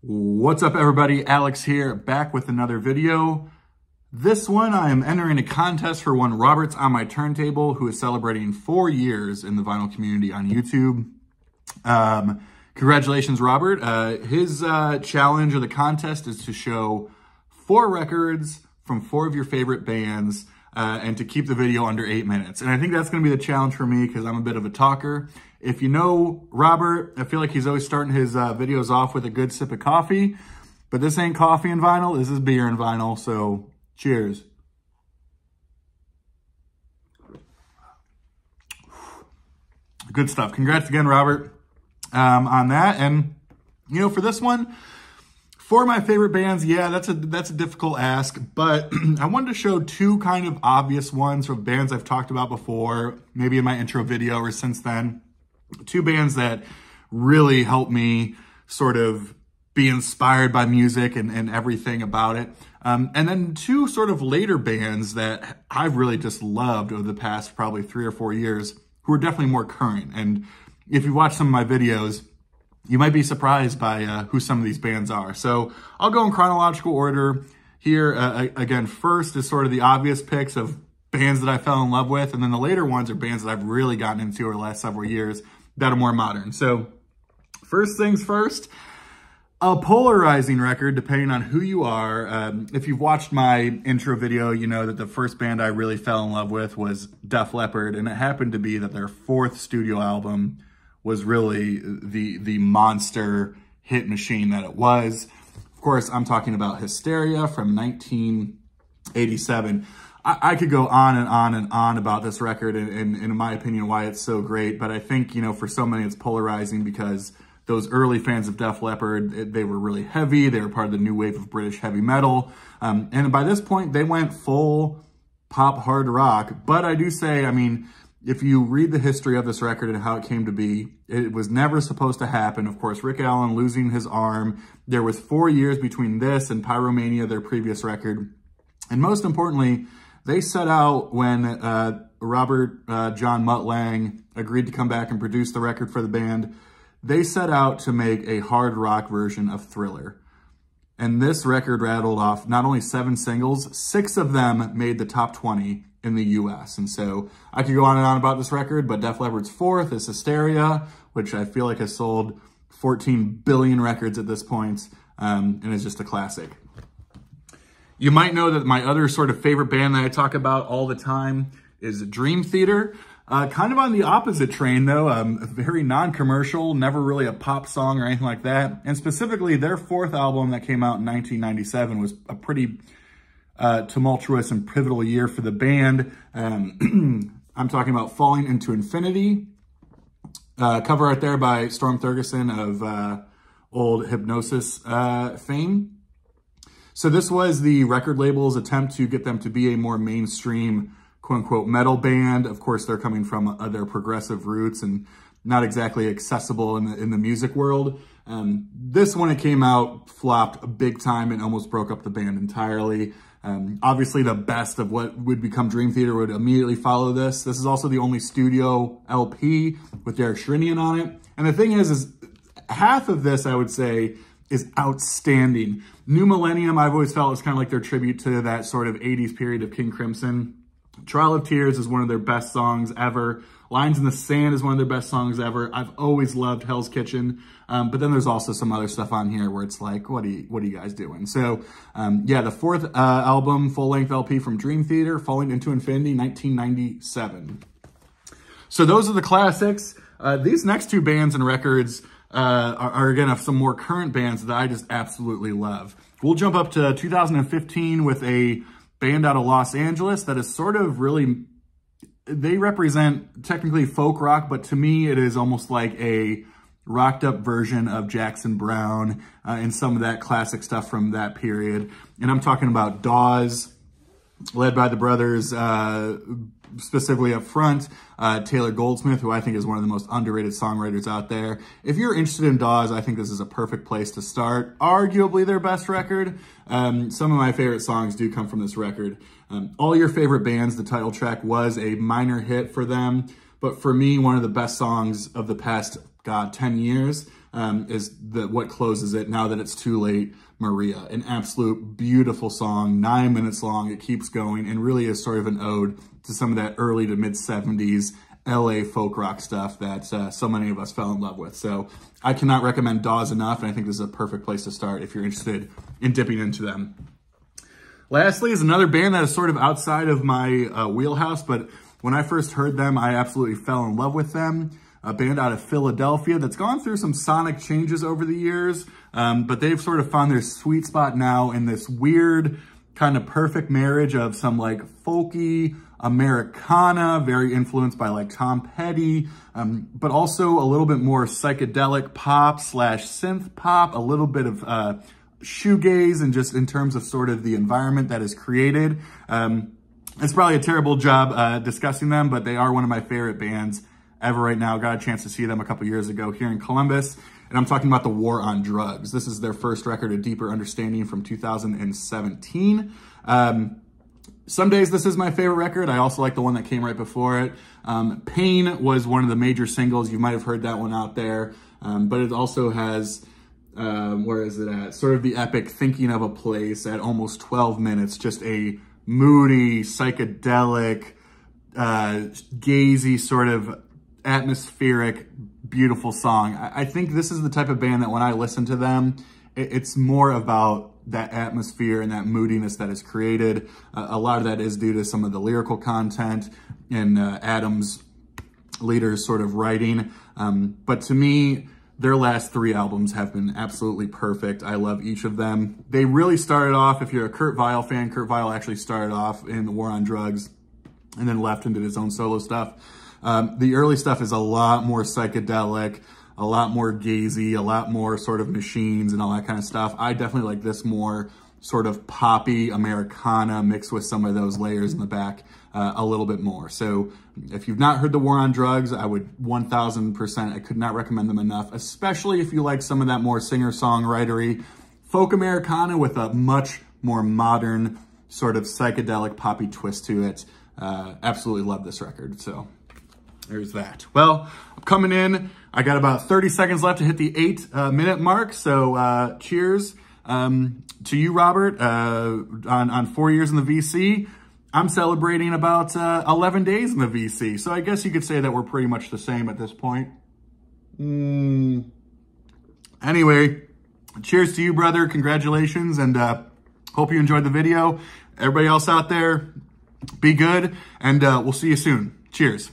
What's up, everybody? Alex here, back with another video. This one, I am entering a contest for one Robert's on My Turntable, who is celebrating 4 years in the vinyl community on YouTube. Congratulations, Robert. His challenge or the contest is to show 4 records from 4 of your favorite bands and to keep the video under 8 minutes. And I think that's going to be the challenge for me because I'm a bit of a talker. If you know Robert, I feel like he's always starting his videos off with a good sip of coffee, but this ain't coffee and vinyl, this is beer and vinyl, so cheers. Good stuff. Congrats again, Robert, on that. And, you know, for this one, for my favorite bands, yeah, that's a difficult ask, but I wanted to show 2 kind of obvious ones from bands I've talked about before, maybe in my intro video or since then. 2 bands that really helped me sort of be inspired by music and everything about it. And then 2 sort of later bands that I've really just loved over the past probably 3 or 4 years, who are definitely more current. And if you watch some of my videos, you might be surprised by who some of these bands are. So I'll go in chronological order here. Again, first is sort of the obvious picks of bands that I fell in love with, and then the later ones are bands that I've really gotten into over the last several years that are more modern. So first things first, a polarizing record, depending on who you are. If you've watched my intro video, you know that the first band I really fell in love with was Def Leppard, and it happened to be that their 4th studio album was really the monster hit machine that it was. Of course, I'm talking about Hysteria from 1987. I could go on and on and on about this record and in my opinion, why it's so great. But I think, you know, for so many, it's polarizing because those early fans of Def Leppard, they were really heavy. They were part of the new wave of British heavy metal. And by this point, they went full pop hard rock. But I do say, I mean, if you read the history of this record and how it came to be, it was never supposed to happen. Of course, Rick Allen losing his arm. There was 4 years between this and Pyromania, their previous record. And most importantly, they set out when Robert John Mutt Lange agreed to come back and produce the record for the band. They set out to make a hard rock version of Thriller. And this record rattled off not only 7 singles, 6 of them made the top 20 in the US. And so I could go on and on about this record, but Def Leppard's 4th is Hysteria, which I feel like has sold 14 billion records at this point, and is just a classic. You might know that my other sort of favorite band that I talk about all the time is Dream Theater. Kind of on the opposite train, though. Very non-commercial, never really a pop song or anything like that. And specifically, their 4th album that came out in 1997 was a pretty tumultuous and pivotal year for the band. I'm talking about Falling Into Infinity. Cover art there by Storm Thorgerson of old Hypnosis fame. So this was the record label's attempt to get them to be a more mainstream, quote-unquote, metal band. Of course, they're coming from their progressive roots and not exactly accessible in the music world. This, when it came out, flopped big time and almost broke up the band entirely. Obviously, the best of what would become Dream Theater would immediately follow this. This is also the only studio LP with Derek Sherinian on it. And the thing is half of this, I would say, is outstanding. New Millennium, I've always felt, is kind of like their tribute to that sort of 80s period of King Crimson. Trial of Tears is one of their best songs ever. Lines in the Sand is one of their best songs ever. I've always loved Hell's Kitchen. But then there's also some other stuff on here where it's like, what are you guys doing? So, yeah, the 4th album, full-length LP from Dream Theater, Falling Into Infinity, 1997. So those are the classics. These next 2 bands and records are again, of some more current bands that I just absolutely love. We'll jump up to 2015 with a band out of Los Angeles that is sort of really, they represent technically folk rock, but to me it is almost like a rocked up version of Jackson Browne and some of that classic stuff from that period. And I'm talking about Dawes, led by the brothers, specifically up front, Taylor Goldsmith, who I think is one of the most underrated songwriters out there. If you're interested in Dawes, I think this is a perfect place to start. Arguably their best record. Some of my favorite songs do come from this record. All Your Favorite Bands, the title track, was a minor hit for them. But for me, one of the best songs of the past, 10 years. is what closes it, Now That It's Too Late, Maria. An absolute beautiful song, 9 minutes long. It keeps going and really is sort of an ode to some of that early to mid 70s LA folk rock stuff that so many of us fell in love with. So I cannot recommend Dawes enough, and I think this is a perfect place to start if you're interested in dipping into them. Lastly is another band that is sort of outside of my wheelhouse, but when I first heard them, I absolutely fell in love with them. A band out of Philadelphia that's gone through some sonic changes over the years, but they've sort of found their sweet spot now in this weird kind of perfect marriage of some like folky Americana, very influenced by like Tom Petty, but also a little bit more psychedelic pop / synth pop, a little bit of shoegaze, and just in terms of sort of the environment that is created. It's probably a terrible job discussing them, but they are one of my favorite bands ever right now. Got a chance to see them a couple years ago here in Columbus, and I'm talking about The War on Drugs. This is their first record, A Deeper Understanding, from 2017. Some days this is my favorite record. I also like the one that came right before it. Pain was one of the major singles. You might have heard that one out there, but it also has, where is it at? Sort of the epic Thinking of a Place at almost 12 minutes, just a moody, psychedelic, gazy, sort of atmospheric, beautiful song. I think this is the type of band that when I listen to them, it's more about that atmosphere and that moodiness that is created. A lot of that is due to some of the lyrical content and Adam's leader's sort of writing. But to me, their last 3 albums have been absolutely perfect. I love each of them. They really started off, if you're a Kurt Vile fan, Kurt Vile actually started off in The War on Drugs and then left and did his own solo stuff. The early stuff is a lot more psychedelic, a lot more gazy, a lot more sort of machines and all that kind of stuff. I definitely like this more sort of poppy Americana mixed with some of those layers in the back a little bit more. So if you've not heard The War on Drugs, I would 1000%, I could not recommend them enough, especially if you like some of that more singer-songwritery folk Americana with a much more modern sort of psychedelic poppy twist to it. Absolutely love this record, so there's that. Well, I'm coming in. I got about 30 seconds left to hit the 8-minute mark, so cheers to you, Robert, on 4 years in the VC. I'm celebrating about 11 days in the VC, so I guess you could say that we're pretty much the same at this point. Anyway, cheers to you, brother. Congratulations, and hope you enjoyed the video. Everybody else out there, be good, and we'll see you soon. Cheers.